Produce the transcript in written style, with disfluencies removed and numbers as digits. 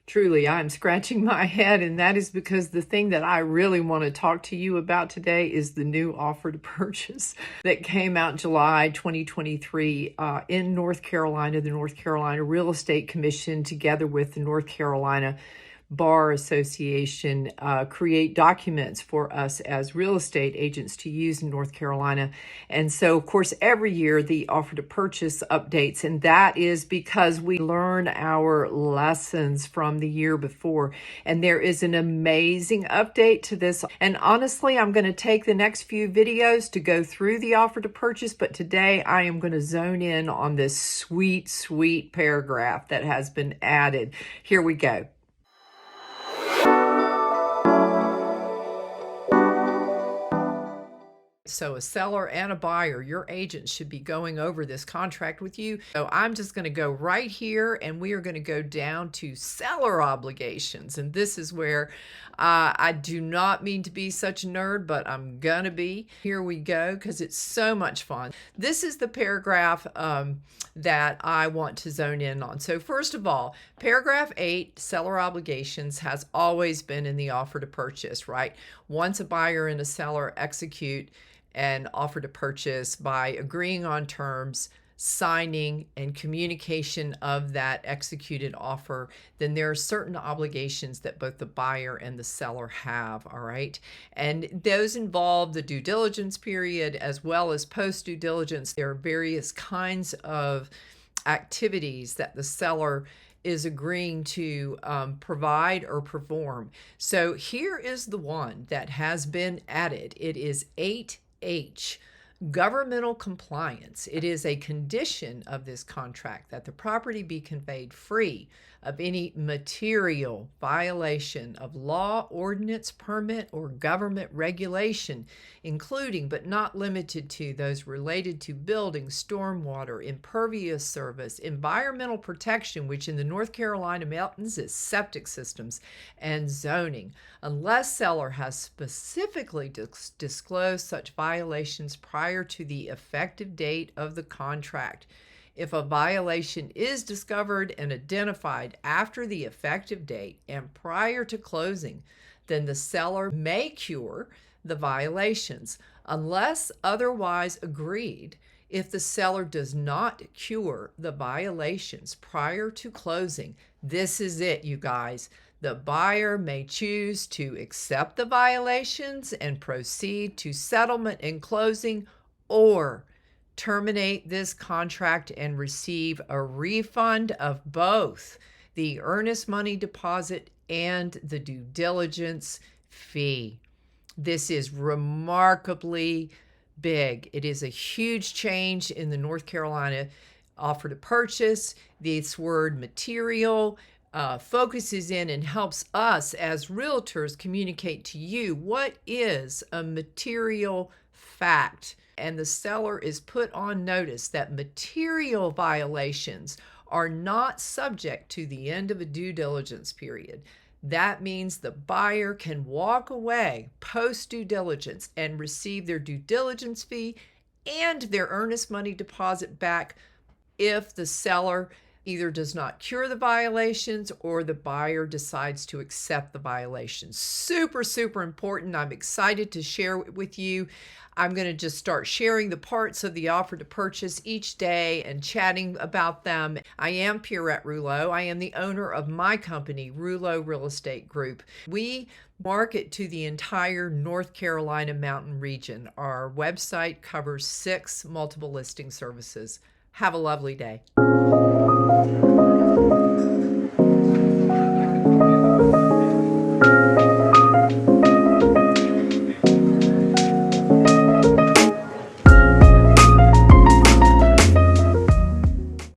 Truly, I'm scratching my head, and that is because the thing that I really want to talk to you about today is the new offer to purchase that came out July 2023 in North Carolina. The North Carolina Real Estate Commission, together with the North Carolina Bar Association, create documents for us as real estate agents to use in North Carolina. And so, of course, every year the offer to purchase updates, and that is because we learn our lessons from the year before. And there is an amazing update to this. And honestly, I'm going to take the next few videos to go through the offer to purchase, but today I am going to zone in on this sweet, sweet paragraph that has been added. Here we go. So a seller and a buyer, your agent should be going over this contract with you. So I'm just going to go right here, and we are going to go down to seller obligations. And this is where I do not mean to be such a nerd, but I'm going to be. Here we go, because it's so much fun. This is the paragraph that I want to zone in on. So first of all, paragraph 8, seller obligations, has always been in the offer to purchase, right? Once a buyer and a seller execute an offer to purchase by agreeing on terms, signing, and communication of that executed offer, then there are certain obligations that both the buyer and the seller have, all right? And those involve the due diligence period as well as post due diligence. There are various kinds of activities that the seller is agreeing to provide or perform. So here is the one that has been added. It is 8H, governmental compliance. It is a condition of this contract that the property be conveyed free of any material violation of law, ordinance, permit, or government regulation, including but not limited to those related to building, stormwater, impervious service, environmental protection, which in the North Carolina mountains is septic systems, and zoning, unless seller has specifically disclosed such violations prior to the effective date of the contract. If a violation is discovered and identified after the effective date and prior to closing, then the seller may cure the violations unless otherwise agreed. If the seller does not cure the violations prior to closing, this is it, you guys. The buyer may choose to accept the violations and proceed to settlement and closing, or terminate this contract and receive a refund of both the earnest money deposit and the due diligence fee. This is remarkably big. It is a huge change in the North Carolina offer to purchase. This word material focuses in and helps us as realtors communicate to you what is a material fact. And the seller is put on notice that material violations are not subject to the end of a due diligence period. That means the buyer can walk away post due diligence and receive their due diligence fee and their earnest money deposit back if the seller either does not cure the violations or the buyer decides to accept the violations. Super, super important. I'm excited to share it with you. I'm going to just start sharing the parts of the offer to purchase each day and chatting about them. I am Pierrette Rouleau. I am the owner of my company, Rouleau Real Estate Group. We market to the entire North Carolina mountain region. Our website covers 6 multiple listing services. Have a lovely day.